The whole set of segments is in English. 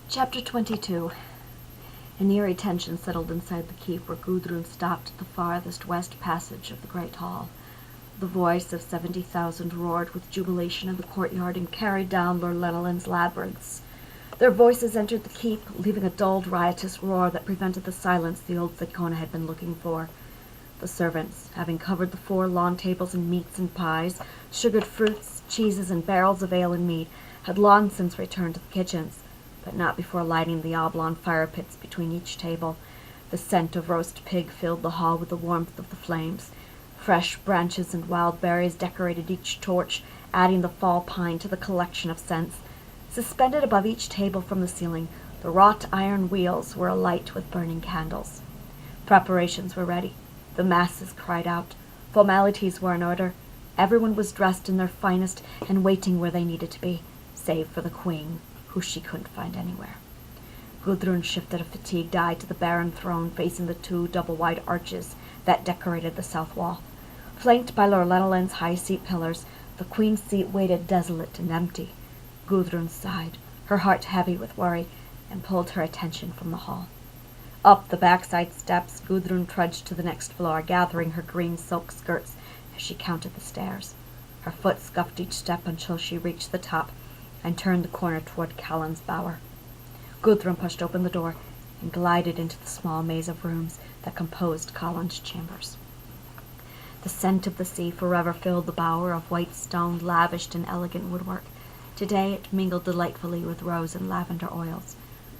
Chapter 22. An eerie tension settled inside the keep where Gudrun stopped at the farthest west passage of the great hall. The voice of 70,000 roared with jubilation in the courtyard and carried down Lorlenalin's labyrinths. Their voices entered the keep, leaving a dulled, riotous roar that prevented the silence the old Thicona had been looking for. The servants, having covered the 4 lawn tables in meats and pies, sugared fruits, cheeses, and barrels of ale and mead, had long since returned to the kitchens, but not before lighting the oblong fire pits between each table. The scent of roast pig filled the hall with the warmth of the flames. Fresh branches and wild berries decorated each torch, adding the fall pine to the collection of scents. Suspended above each table from the ceiling, the wrought iron wheels were alight with burning candles. Preparations were ready. The masses cried out. Formalities were in order. Everyone was dressed in their finest and waiting where they needed to be, save for the queen, who she couldn't find anywhere. Gudrun shifted a fatigued eye to the barren throne facing the 2 double-wide arches that decorated the south wall. Flanked by Lorlenalin's high seat pillars, the queen's seat waited desolate and empty. Gudrun sighed, her heart heavy with worry, and pulled her attention from the hall. Up the backside steps, Gudrun trudged to the next floor, gathering her green silk skirts as she counted the stairs. Her foot scuffed each step until she reached the top and turned the corner toward Kallan's bower. Gudrun pushed open the door and glided into the small maze of rooms that composed Kallan's chambers. The scent of the sea forever filled the bower of white stone lavished in elegant woodwork. Today it mingled delightfully with rose and lavender oils.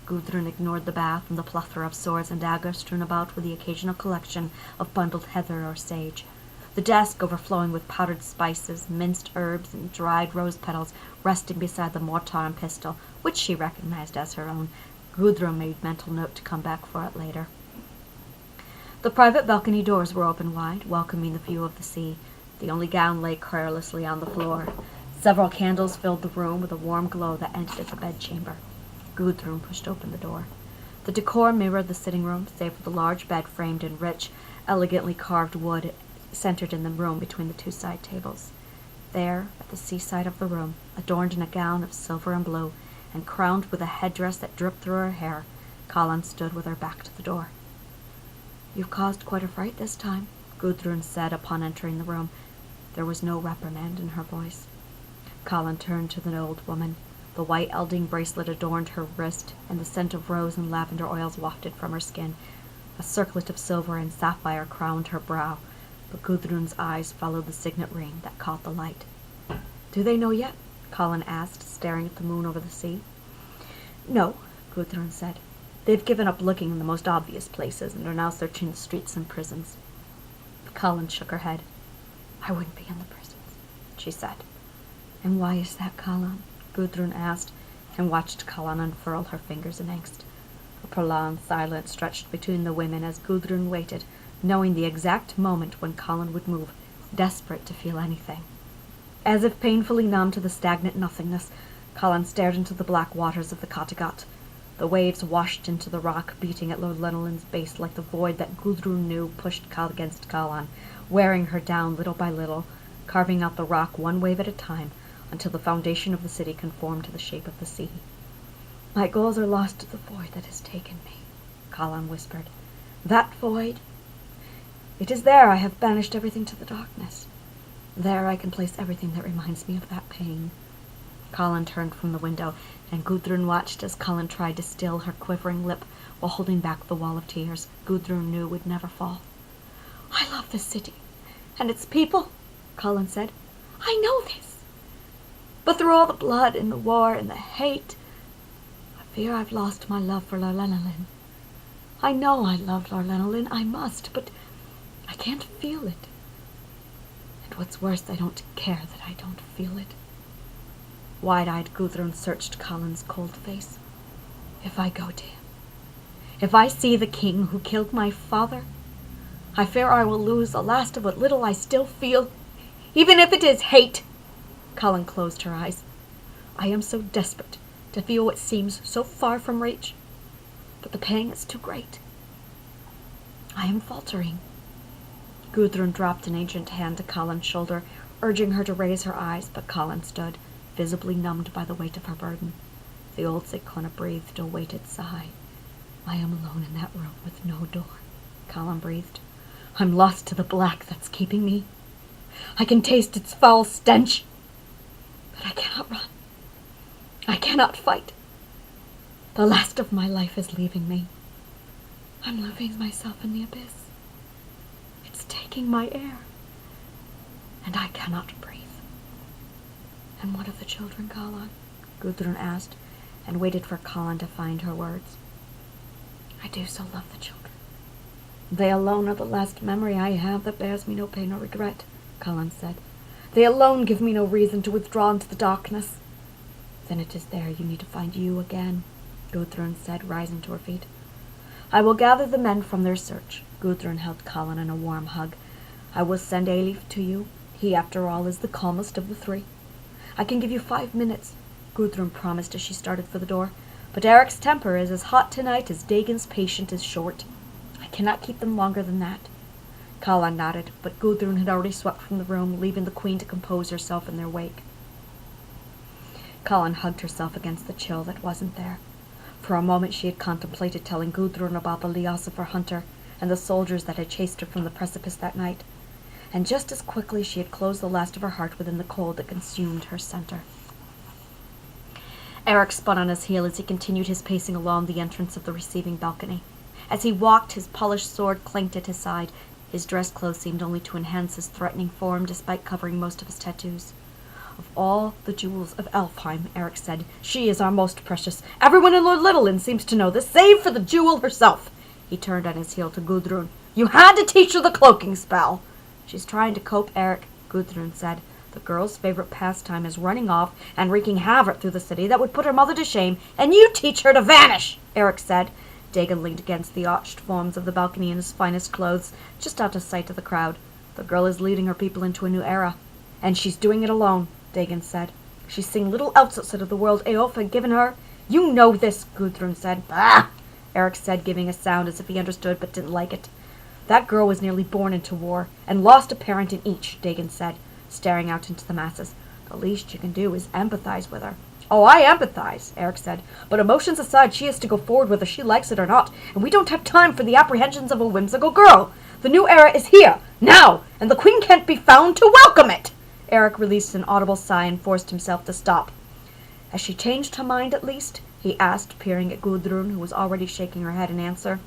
Gudrun ignored the bath and the plethora of swords and daggers strewn about with the occasional collection of bundled heather or sage. The desk, overflowing with powdered spices, minced herbs, and dried rose petals, resting beside the mortar and pistol, which she recognized as her own. Gudrun made mental note to come back for it later. The private balcony doors were open wide, welcoming the view of the sea. The only gown lay carelessly on the floor. Several candles filled the room with a warm glow that ended at the bedchamber. Gudrun pushed open the door. The decor mirrored the sitting room, save for the large bed framed in rich, elegantly carved wood centered in the room between the 2 side tables. There, at the seaside of the room, adorned in a gown of silver and blue, and crowned with a headdress that dripped through her hair, Kallan stood with her back to the door. "You've caused quite a fright this time," Gudrun said upon entering the room. There was no reprimand in her voice. Kallan turned to the old woman. The white elding bracelet adorned her wrist, and the scent of rose and lavender oils wafted from her skin. A circlet of silver and sapphire crowned her brow, but Gudrun's eyes followed the signet ring that caught the light. "Do they know yet?" Kallan asked, staring at the moon over the sea. "No," Gudrun said. "They've given up looking in the most obvious places and are now searching the streets and prisons." Kallan shook her head. "I wouldn't be in the prisons," she said. "And why is that, Kallan?" Gudrun asked, and watched Kallan unfurl her fingers in angst. A prolonged silence stretched between the women as Gudrun waited, knowing the exact moment when Kallan would move, desperate to feel anything. As if painfully numb to the stagnant nothingness, Kallan stared into the black waters of the Kattegat. The waves washed into the rock, beating at Lorlenalin's base like the void that Gudrun knew pushed against Kallan, wearing her down little by little, carving out the rock one wave at a time, until the foundation of the city conformed to the shape of the sea. "My goals are lost to the void that has taken me," Kallan whispered. "That void? It is there I have banished everything to the darkness. There I can place everything that reminds me of that pain." Kallan turned from the window, and Gudrun watched as Kallan tried to still her quivering lip while holding back the wall of tears Gudrun knew would never fall. "I love this city, and its people," Kallan said. "I know this. But through all the blood and the war and the hate, I fear I've lost my love for Lorlenalin. I know I love Lorlenalin, I must, but I can't feel it. And what's worse, I don't care that I don't feel it." Wide-eyed Gudrun searched Kallan's cold face. "If I go to him, if I see the king who killed my father, I fear I will lose the last of what little I still feel, even if it is hate." Kallan closed her eyes. "I am so desperate to feel what seems so far from reach, but the pang is too great. I am faltering." Gudrun dropped an ancient hand to Kallan's shoulder, urging her to raise her eyes, but Kallan stood, visibly numbed by the weight of her burden. The old Sikona breathed a weighted sigh. I am alone in that room with no door, Kallan breathed. I'm lost to the black that's keeping me. I can taste its foul stench, but I cannot run. I cannot fight. The last of my life is leaving me. I'm losing myself in the abyss. It's taking my air, and I cannot breathe. And what of the children, Kallan? Gudrun asked, and waited for Kallan to find her words. I do so love the children. They alone are the last memory I have that bears me no pain or regret, Kallan said. They alone give me no reason to withdraw into the darkness. Then it is there you need to find you again, Gudrun said, rising to her feet. I will gather the men from their search. Gudrun held Kallan in a warm hug. I will send Eilif to you. He, after all, is the calmest of the three. I can give you 5 minutes, Gudrun promised as she started for the door. But Eric's temper is as hot tonight as Dagon's patience is short. I cannot keep them longer than that. Kallan nodded, but Gudrun had already swept from the room, leaving the queen to compose herself in their wake. Kallan hugged herself against the chill that wasn't there. For a moment she had contemplated telling Gudrun about the Leossifer hunter and the soldiers that had chased her from the precipice that night, and just as quickly she had closed the last of her heart within the cold that consumed her center. Eric spun on his heel as he continued his pacing along the entrance of the receiving balcony. As he walked, his polished sword clanked at his side. His dress clothes seemed only to enhance his threatening form, despite covering most of his tattoos. Of all the jewels of Alfheim, Eric said, she is our most precious. Everyone in Lorlenalin seems to know this, save for the jewel herself. He turned on his heel to Gudrun. You had to teach her the cloaking spell. She's trying to cope, Eric, Gudrun said. The girl's favorite pastime is running off and wreaking havoc through the city that would put her mother to shame, and you teach her to vanish, Eric said. Dagon leaned against the arched forms of the balcony in his finest clothes, just out of sight of the crowd. The girl is leading her people into a new era. And she's doing it alone, Dagon said. She's seeing little else outside of the world Eof had given her. You know this, Gudrun said. Ah! Eric said, giving a sound as if he understood but didn't like it. That girl was nearly born into war, and lost a parent in each, Dagon said, staring out into the masses. The least you can do is empathize with her. Oh, I empathize, Eric said, but emotions aside, she has to go forward whether she likes it or not, and we don't have time for the apprehensions of a whimsical girl. The new era is here, now, and the queen can't be found to welcome it. Eric released an audible sigh and forced himself to stop. Has she changed her mind, at least? He asked, peering at Gudrun, who was already shaking her head in answer.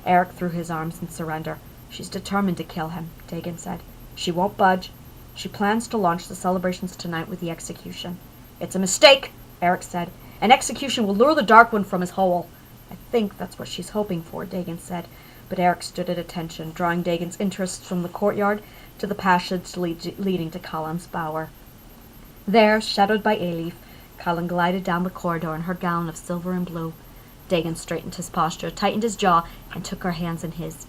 Eric threw his arms in surrender. She's determined to kill him, Dagon said. She won't budge. She plans to launch the celebrations tonight with the execution. It's a mistake, Eric said. An execution will lure the Dark One from his hole. I think that's what she's hoping for, Dagon said. But Eric stood at attention, drawing Dagon's interests from the courtyard to the passage leading to Kallan's bower. There, shadowed by Eilif, Kallan glided down the corridor in her gown of silver and blue. Dagon straightened his posture, tightened his jaw, and took her hands in his.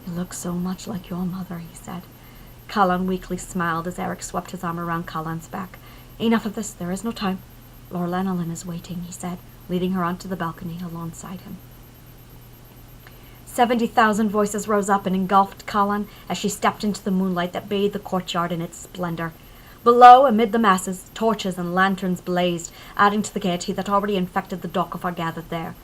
You look so much like your mother, he said. Kallan weakly smiled as Eric swept his arm around Kallan's back. Enough of this, there is no time. Lorlenalin is waiting, he said, leading her onto the balcony alongside him. 70,000 voices rose up and engulfed Kallan as she stepped into the moonlight that bathed the courtyard in its splendor. Below, amid the masses, torches and lanterns blazed, adding to the gaiety that already infected the Dokafar gathered there.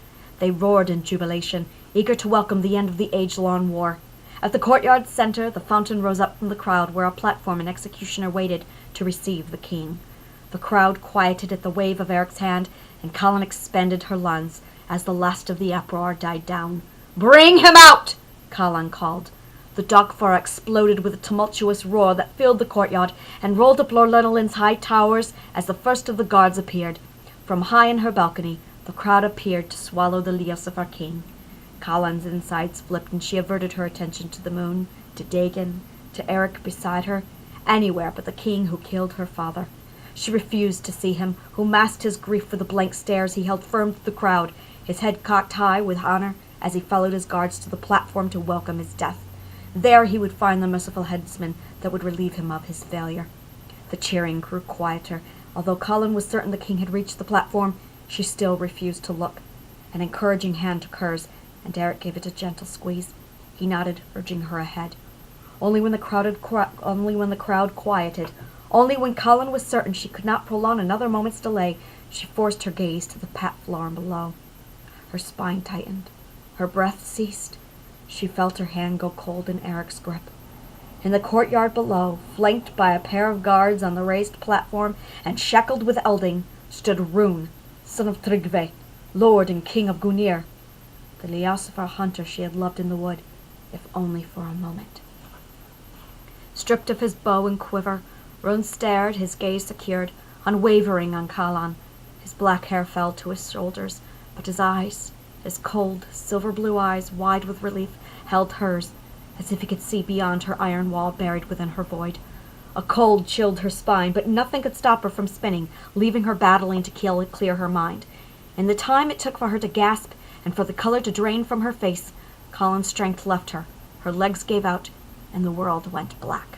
They roared in jubilation, eager to welcome the end of the age-long war. At the courtyard's center, the fountain rose up from the crowd where a platform and executioner waited to receive the king. The crowd quieted at the wave of Eric's hand, and Kallan expended her lungs as the last of the uproar died down. Bring him out! Kallan called. The Dokafar exploded with a tumultuous roar that filled the courtyard and rolled up Lorlenalin's high towers as the first of the guards appeared. From high in her balcony, the crowd appeared to swallow the Leossifer king. Kallan's insides flipped and she averted her attention to the moon, to Dagon, to Eric beside her, anywhere but the king who killed her father. She refused to see him, who masked his grief for the blank stares he held firm to the crowd, his head cocked high with honor as he followed his guards to the platform to welcome his death. There he would find the merciful headsman that would relieve him of his failure. The cheering grew quieter. Although Kallan was certain the king had reached the platform, she still refused to look. An encouraging hand took hers, and Eric gave it a gentle squeeze. He nodded, urging her ahead. Only when the crowd quieted, Only when Kallan was certain she could not prolong another moment's delay, she forced her gaze to the platform below. Her spine tightened. Her breath ceased. She felt her hand go cold in Eric's grip. In the courtyard below, flanked by a pair of guards on the raised platform and shackled with elding, stood Rune, son of Tryggve, lord and king of Gunir, the Leosaphar hunter she had loved in the wood, if only for a moment. Stripped of his bow and quiver, Rune stared, his gaze secured, unwavering on Kallan. His black hair fell to his shoulders, but his eyes, his cold, silver-blue eyes, wide with relief, held hers, as if he could see beyond her iron wall buried within her void. A cold chilled her spine, but nothing could stop her from spinning, leaving her battling to clear her mind. In the time it took for her to gasp and for the color to drain from her face, Kallan's strength left her, her legs gave out, and the world went black.